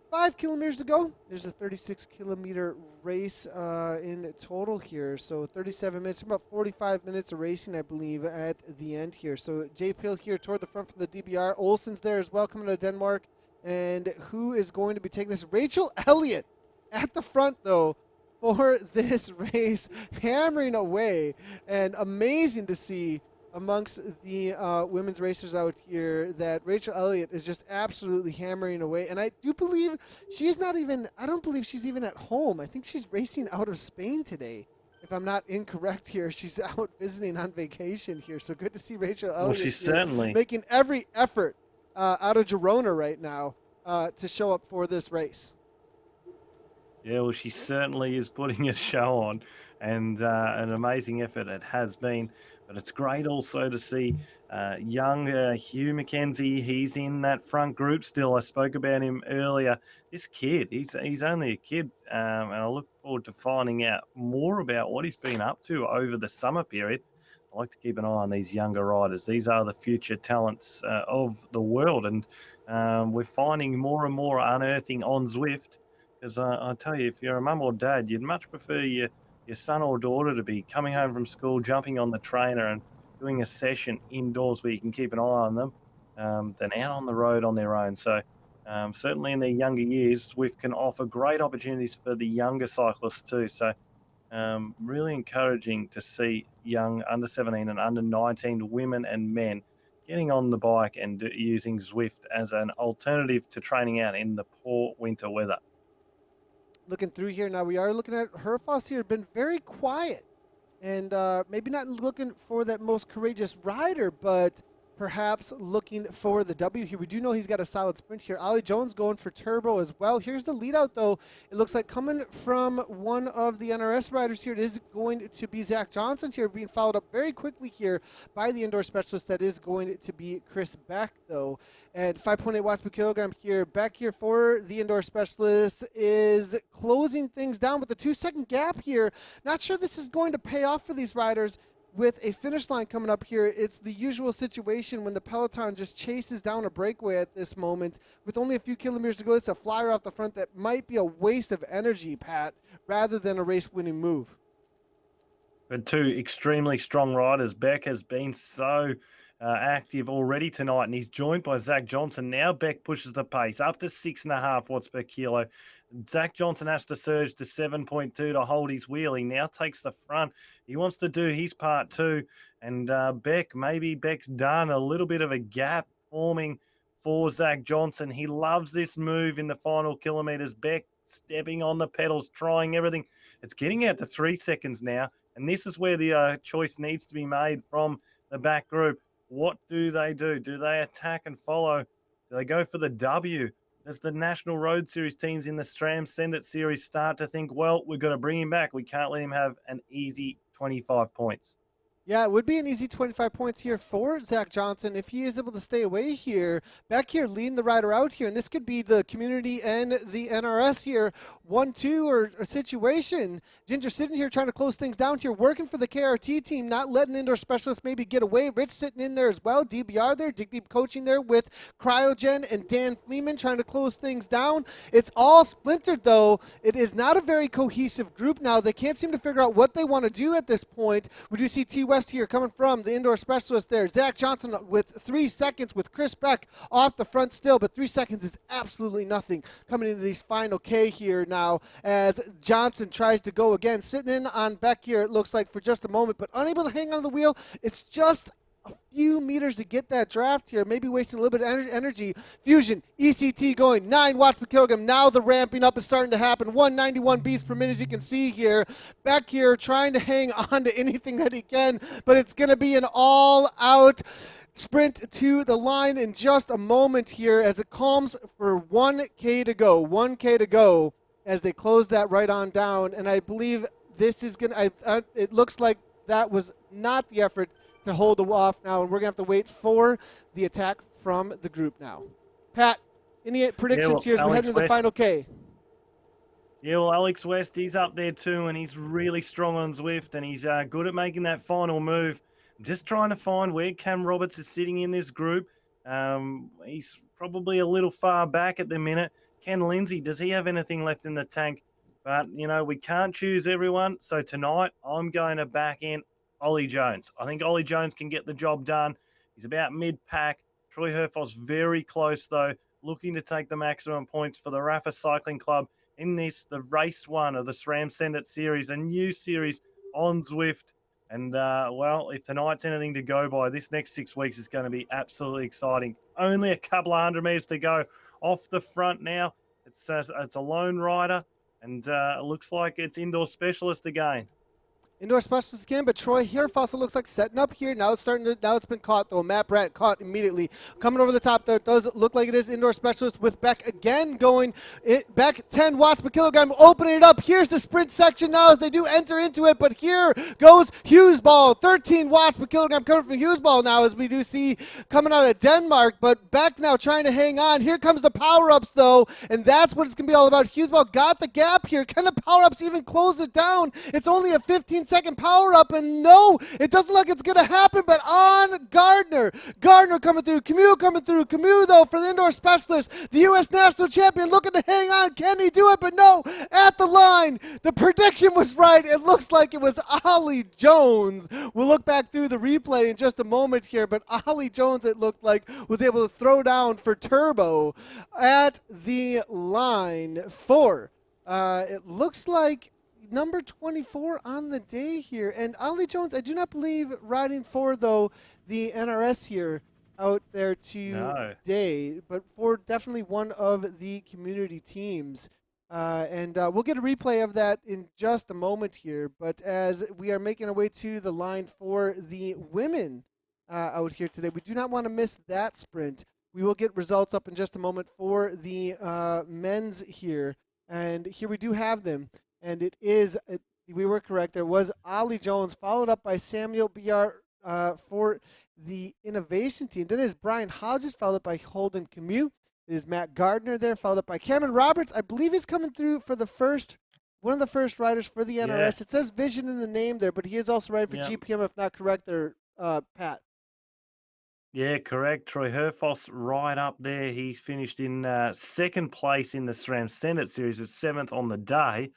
S1: 5 kilometers to go. There's a 36-kilometer race in total here. So 37 minutes, about 45 minutes of racing, I believe, at the end here. So Jay Pill here toward the front from the DBR. Olsen's there as well, coming out of Denmark. And who is going to be taking this? Rachel Elliott at the front, though, for this race, hammering away. And amazing to see amongst the women's racers out here that Rachel Elliott is just absolutely hammering away. And I do believe she's not even, I don't believe she's even at home. I think she's racing out of Spain today. If I'm not incorrect here, she's out visiting on vacation here. So good to see Rachel Elliott.
S2: Well, she's certainly
S1: making every effort out of Girona right now to show up for this race.
S2: Yeah, well, she certainly is putting a show on, and an amazing effort it has been. But it's great also to see young Hugh McKenzie. He's in that front group still. I spoke about him earlier. This kid, he's only a kid, and I look forward to finding out more about what he's been up to over the summer period. I like to keep an eye on these younger riders. These are the future talents of the world, and we're finding more and more unearthing on Zwift. Because I tell you, if you're a mum or dad, you'd much prefer your son or daughter to be coming home from school, jumping on the trainer and doing a session indoors where you can keep an eye on them than out on the road on their own. So certainly in their younger years, Zwift can offer great opportunities for the younger cyclists too. So really encouraging to see young under 17 and under 19 women and men getting on the bike and using Zwift as an alternative to training out in the poor winter weather.
S1: Looking through here now, we are looking at Herfoss here, been very quiet and maybe not looking for that most courageous rider, but perhaps looking for the W here. We do know he's got a solid sprint here. Ollie Jones going for turbo as well. Here's the lead out, though. It looks like coming from one of the NRS riders here, it is going to be Zach Johnson here, being followed up very quickly here by the indoor specialist. That is going to be Chris Beck, though. And 5.8 watts per kilogram here. Beck here for the indoor specialist is closing things down with the 2-second gap here. Not sure this is going to pay off for these riders. With a finish line coming up here, it's the usual situation when the Peloton just chases down a breakaway at this moment. With only a few kilometers to go, it's a flyer off the front that might be a waste of energy, Pat, rather than a race-winning move.
S2: But 2 extremely strong riders. Beck has been so active already tonight, and he's joined by Zach Johnson. Now Beck pushes the pace up to 6.5 watts per kilo. Zach Johnson has to surge to 7.2 to hold his wheel. He now takes the front. He wants to do his part too. And maybe Beck's done. A little bit of a gap forming for Zach Johnson. He loves this move in the final kilometers. Beck stepping on the pedals, trying everything. It's getting out to 3 seconds now. And this is where the choice needs to be made from the back group. What do they do? Do they attack and follow? Do they go for the W? does the National Road Series teams in the SRAM Send It series start to think, well, we've got to bring him back. We can't let him have an easy 25 points.
S1: Yeah, it would be an easy 25 points here for Zach Johnson if he is able to stay away here. Back here, leading the rider out here, and this could be the community and the NRS here, 1-2 or a situation. Ginger sitting here trying to close things down here, working for the KRT team, not letting indoor specialists maybe get away. Rich sitting in there as well, DBR there, Dig Deep coaching there with Cryogen and Dan Fleeman trying to close things down. It's all splintered though. It is not a very cohesive group now. They can't seem to figure out what they want to do at this point. We do see T. West here coming from the indoor specialist there. Zach Johnson with 3 seconds with Chris Beck off the front still, but 3 seconds is absolutely nothing coming into these final K here now as Johnson tries to go again. Sitting in on Beck here, it looks like, for just a moment, but unable to hang on the wheel. It's just a few meters to get that draft here, maybe wasting a little bit of energy. Fusion, ECT going 9 watts per kilogram. Now the ramping up is starting to happen. 191 beats per minute, as you can see here. Back here trying to hang on to anything that he can, but it's going to be an all-out sprint to the line in just a moment here as it calms for 1K to go. 1K to go as they close that right on down, and I believe this is going to, it looks like that was not the effort to hold the off now, and we're going to have to wait for the attack from the group now. Pat, any predictions here as we head into the final K?
S2: Yeah, well, Alex West, he's up there too, and he's really strong on Zwift, and he's good at making that final move. I'm just trying to find where Cam Roberts is sitting in this group. He's probably a little far back at the minute. Ken Lindsay, does he have anything left in the tank? But, you know, we can't choose everyone, so tonight I'm going to back in Ollie Jones. I think Ollie Jones can get the job done. He's about mid-pack. Troy Herfoss very close, though, looking to take the maximum points for the Rafa Cycling Club in this, the race one of the SRAM Send It series, a new series on Zwift. And, well, if tonight's anything to go by, this next 6 weeks is going to be absolutely exciting. Only a couple of 100 meters to go off the front now. It's a lone rider, and it looks like it's indoor specialist again.
S1: Indoor specialist again, but Troy Herfoss looks like setting up here. Now it's been caught though. Matt Brandt caught immediately. Coming over the top there. It does look like it is indoor specialist with Beck again going. Beck 10 watts per kilogram, opening it up. Here's the sprint section now as they do enter into it, but here goes Hughesball. 13 watts per kilogram coming from Hughesball now as we do see coming out of Denmark, but Beck now trying to hang on. Here comes the power-ups though, and that's what it's going to be all about. Hughesball got the gap here. Can the power-ups even close it down? It's only a 15-second power up, and no, it doesn't look like it's going to happen, but on Gardner coming through, Camus though for the indoor specialist, the U.S. national champion looking to hang on. Can he do it? But no, at the line, the prediction was right. It looks like it was Ollie Jones. We'll look back through the replay in just a moment here, but Ollie Jones, it looked like, was able to throw down for Turbo at the line for, it looks like, number 24 on the day here. And Ollie Jones, I do not believe riding for, though, the NRS here out there today, but for definitely one of the community teams. And we'll get a replay of that in just a moment here. But as we are making our way to the line for the women out here today, we do not want to miss that sprint. We will get results up in just a moment for the men's here. And here we do have them. And it is, we were correct, there was Ollie Jones, followed up by Samuel BR for the innovation team. Then it is Brian Hodges, followed up by Holden Camus. It is Matt Gardner there, followed up by Cameron Roberts. I believe he's coming through for the first, one of the first riders for the NRS. Yeah. It says Vision in the name there, but he is also riding for GPM, if not correct there, Pat.
S2: Yeah, correct. Troy Herfoss right up there. He's finished in second place in the SRAM Send It series with 7th on the day.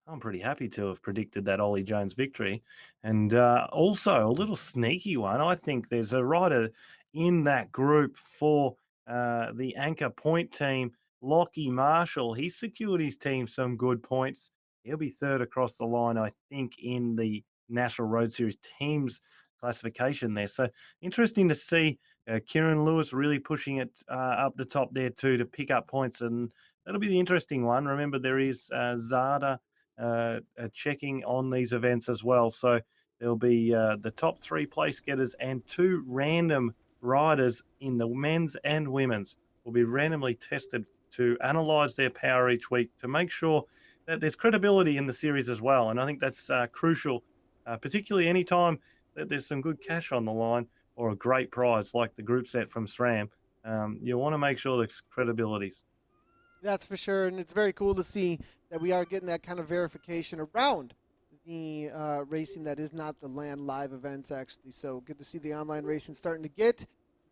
S2: I'm pretty happy to have predicted that Ollie Jones victory. And also a little sneaky one. I think there's a rider in that group for the Anchor Point team, Lockie Marshall. He secured his team some good points. He'll be 3rd across the line, I think, in the National Road Series teams classification there. So interesting to see Kieran Lewis really pushing it up the top there too to pick up points. And that'll be the interesting one. Remember, there is Zada checking on these events as well. So there'll be the top 3 place getters and 2 random riders in the men's and women's will be randomly tested to analyze their power each week to make sure that there's credibility in the series as well. And I think that's crucial, particularly anytime that there's some good cash on the line or a great prize like the group set from SRAM. You want to make sure there's credibilities.
S1: That's for sure, and it's very cool to see that we are getting that kind of verification around the racing that is not the land live events, actually. So good to see the online racing starting to get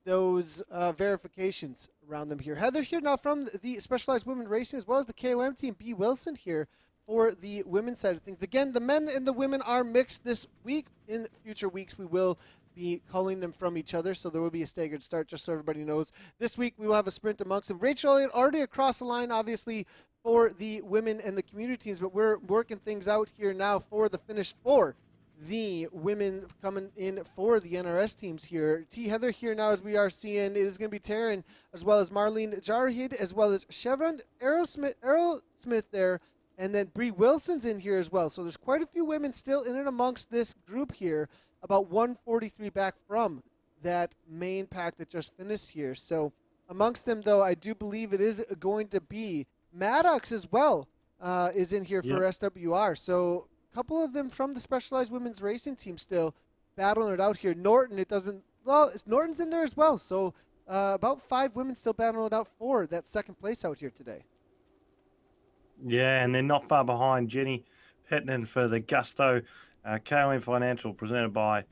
S1: those verifications around them here. Heather here now from the Specialized Women Racing, as well as the KOM team. B. Wilson here for the women's side of things. Again, the men and the women are mixed this week. In future weeks, we will be calling them from each other, so there will be a staggered start, just so everybody knows. This week, we will have a sprint amongst them. Rachel Elliott already across the line, obviously, for the women and the community teams, but we're working things out here now for the finish for the women coming in for the NRS teams here. T. Heather here now, as we are seeing, it is going to be Taryn, as well as Marlene Jarhid, as well as Chevron Aerosmith there, and then Bree Wilson's in here as well. So there's quite a few women still in and amongst this group here, about 143 back from that main pack that just finished here. So amongst them, though, I do believe it is going to be Maddox as well is in here for SWR. So a couple of them from the Specialized Women's Racing team still battling it out here. Norton, Norton's in there as well. So about 5 women still battling it out for that second place out here today.
S2: Yeah, and they're not far behind Jenny Petnan for the Gusto KOM Financial presented by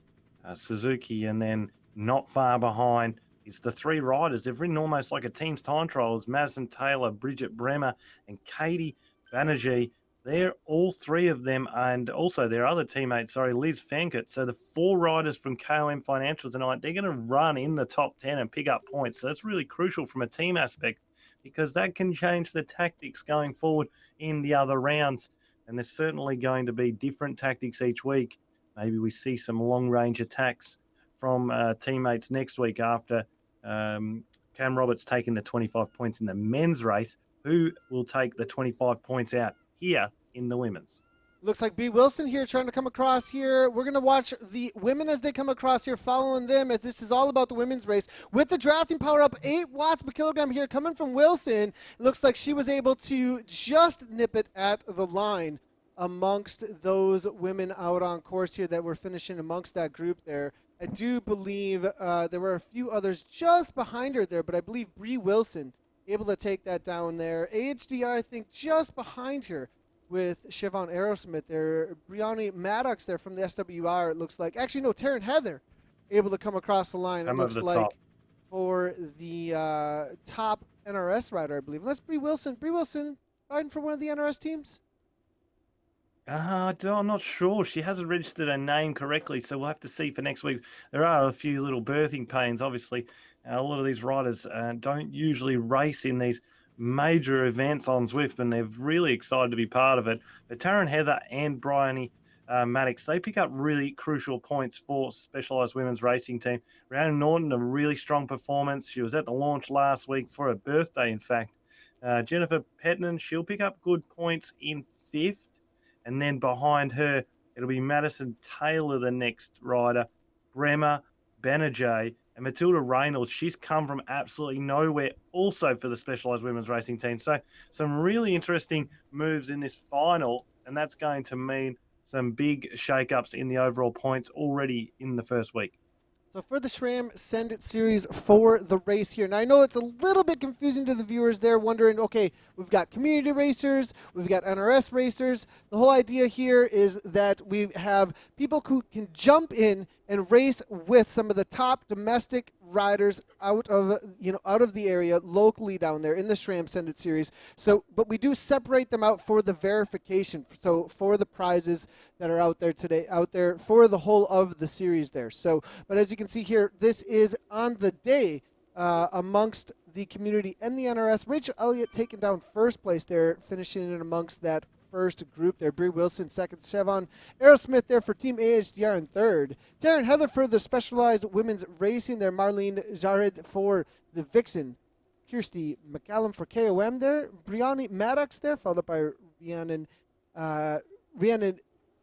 S2: Suzuki, and then not far behind is the 3 riders. They've ridden almost like a team's time trials. Madison Taylor, Bridget Bremer, and Katie Banerjee. They're all 3 of them, and also their other teammate, Liz Fankett. So the 4 riders from KOM Financial tonight, they're going to run in the top 10 and pick up points. So that's really crucial from a team aspect, because that can change the tactics going forward in the other rounds. And there's certainly going to be different tactics each week. Maybe we see some long-range attacks from teammates next week after Cam Roberts taking the 25 points in the men's race. Who will take the 25 points out here in the women's?
S1: Looks like B. Wilson here trying to come across here. We're going to watch the women as they come across here, following them, as this is all about the women's race. With the drafting power up 8 watts per kilogram here coming from Wilson. It looks like she was able to just nip it at the line amongst those women out on course here that were finishing amongst that group there. I do believe there were a few others just behind her there, but I believe Bree Wilson able to take that down there. AHDR, I think, just behind her with Siobhan Aerosmith there. Brianni Maddox there from the SWR, it looks like. Actually, no, Taryn Heather able to come across the line, it looks like, top for the top NRS rider, I believe. Unless Bree Wilson riding for one of the NRS teams?
S2: I'm not sure. She hasn't registered her name correctly, so we'll have to see for next week. There are a few little birthing pains, obviously. A lot of these riders don't usually race in these major events on Zwift, and they're really excited to be part of it. But Taryn Heather and Bryony Maddox, they pick up really crucial points for Specialized Women's Racing Team. Rhiannon Norton, a really strong performance. She was at the launch last week for her birthday, in fact. Jennifer Petnan, she'll pick up good points in 5th. And then behind her, it'll be Madison Taylor, the next rider, Bremer, Banerjee, and Matilda Reynolds. She's come from absolutely nowhere also for the Specialized Women's Racing Team. So some really interesting moves in this final, and that's going to mean some big shake-ups in the overall points already in the first week.
S1: So for the SRAM Send It series for the race here. Now, I know it's a little bit confusing to the viewers there, wondering, okay, we've got community racers, we've got NRS racers. The whole idea here is that we have people who can jump in and race with some of the top domestic riders out of the area locally down there in the SRAM Send It series. So, but we do separate them out for the verification. So for the prizes that are out there for the whole of the series there. So, but as you can see here, this is on the day amongst the community and the NRS. Rachel Elliott taking down first place there, finishing in amongst that first group there. Bree Wilson second. Siobhan Aerosmith there for Team AHDR in third. Taryn Heather for the Specialized Women's Racing there. Marlene Jared for the Vixen. Kirsty McCallum for KOM there. Brianni Maddox there, followed up by Rhiannon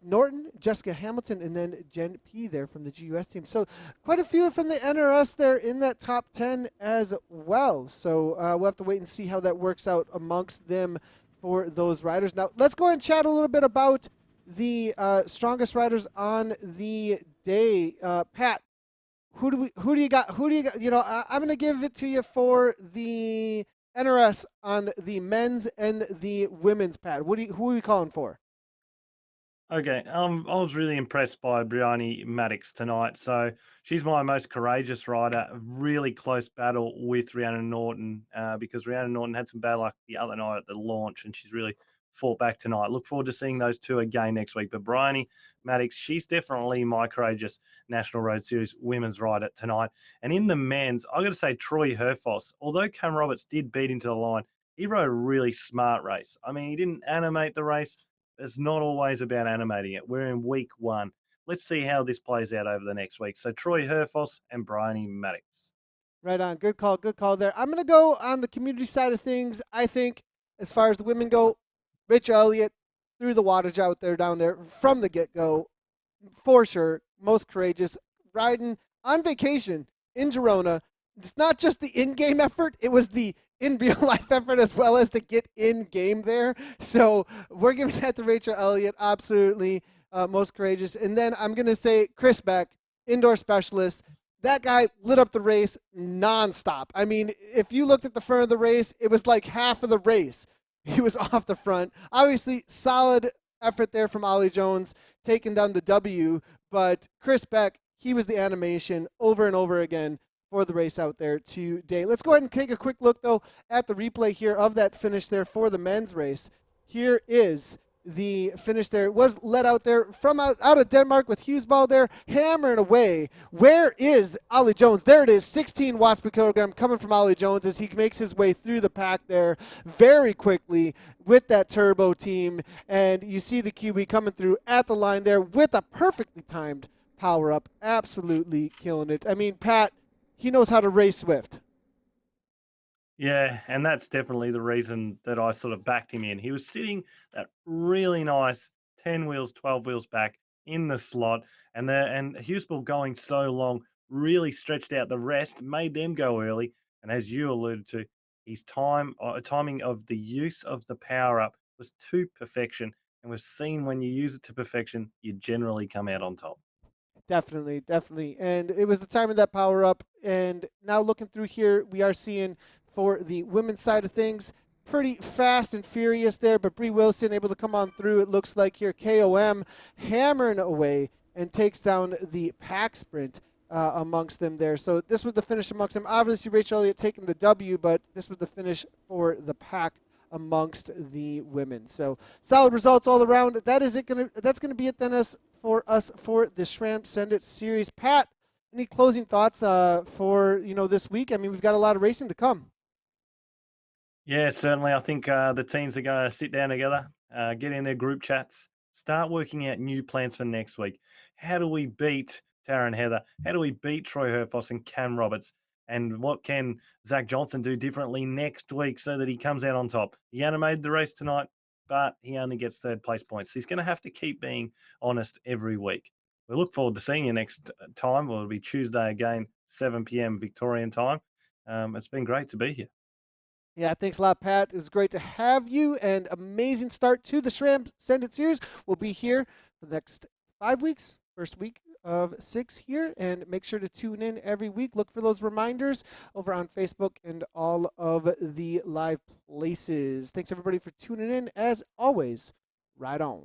S1: Norton, Jessica Hamilton, and then Jen P there from the GUS team. So quite a few from the NRS there in that top 10 as well. So we'll have to wait and see how that works out amongst them for those riders. Now let's go ahead and chat a little bit about the strongest riders on the day. Pat, who do you got? You know, I'm going to give it to you for the NRS on the men's and the women's. Pat, who are you calling for?
S2: Okay, I was really impressed by Briani Maddox tonight. So she's my most courageous rider. Really close battle with Rhiannon Norton because Rhiannon Norton had some bad luck the other night at the launch, and she's really fought back tonight. Look forward to seeing those two again next week. But Briani Maddox, she's definitely my courageous National Road Series women's rider tonight. And in the men's, I got to say Troy Herfoss. Although Cam Roberts did beat into the line, he rode a really smart race. I mean, he didn't animate the race. It's not always about animating it. We're in week 1. Let's see how this plays out over the next week. So Troy Herfoss and Bryony Maddox.
S1: Right on. Good call there. I'm going to go on the community side of things. I think as far as the women go, Rich Elliott threw the wattage out there down there from the get-go. For sure, most courageous. Riding on vacation in Girona. It's not just the in-game effort. It was the in real life effort as well as to get in game there. So we're giving that to Rachel Elliott, absolutely most courageous. And then I'm going to say Chris Beck, indoor specialist. That guy lit up the race nonstop. I mean, if you looked at the front of the race, it was like half of the race. He was off the front. Obviously, solid effort there from Ollie Jones, taking down the W. But Chris Beck, he was the animation over and over again for the race out there today. Let's go ahead and take a quick look, though, at the replay here of that finish there for the men's race. Here is the finish there. It was led out there from out of Denmark with Hughesball there, hammering away. Where is Ollie Jones? There it is, 16 watts per kilogram coming from Ollie Jones as he makes his way through the pack there very quickly with that turbo team. And you see the QB coming through at the line there with a perfectly timed power up. Absolutely killing it. I mean, Pat, he knows how to race Zwift.
S2: Yeah, and that's definitely the reason that I sort of backed him in. He was sitting that really nice 10 wheels, 12 wheels back in the slot, and Hughesville going so long really stretched out the rest, made them go early. And as you alluded to, his timing of the use of the power up was to perfection. And we've seen when you use it to perfection, you generally come out on top.
S1: Definitely. And it was the time of that power up. And now looking through here, we are seeing for the women's side of things, pretty fast and furious there, but Bree Wilson able to come on through. It looks like here KOM hammering away and takes down the pack sprint amongst them there. So this was the finish amongst them. Obviously, Rachel Elliott taking the W, but this was the finish for the pack amongst the women. So solid results all around. That's gonna be it then for us for the SRAM Send It series. Pat, any closing thoughts for this week? I mean, we've got a lot of racing to come.
S2: Yeah, certainly. I think the teams are going to sit down together, get in their group chats, start working out new plans for next week. How do we beat Tara and Heather? How do we beat Troy Herfoss and Cam Roberts? And what can Zach Johnson do differently next week so that he comes out on top? He animated the race tonight, but he only gets third place points. So he's going to have to keep being honest every week. We look forward to seeing you next time. It'll be Tuesday again, 7 p.m. Victorian time. It's been great to be here.
S1: Yeah, thanks a lot, Pat. It was great to have you, and amazing start to the SRAM Send It series. We'll be here for the next 5 weeks, first week of 6 here, and make sure to tune in every week. Look for those reminders over on Facebook and all of the live places. Thanks, everybody, for tuning in. As always, ride on.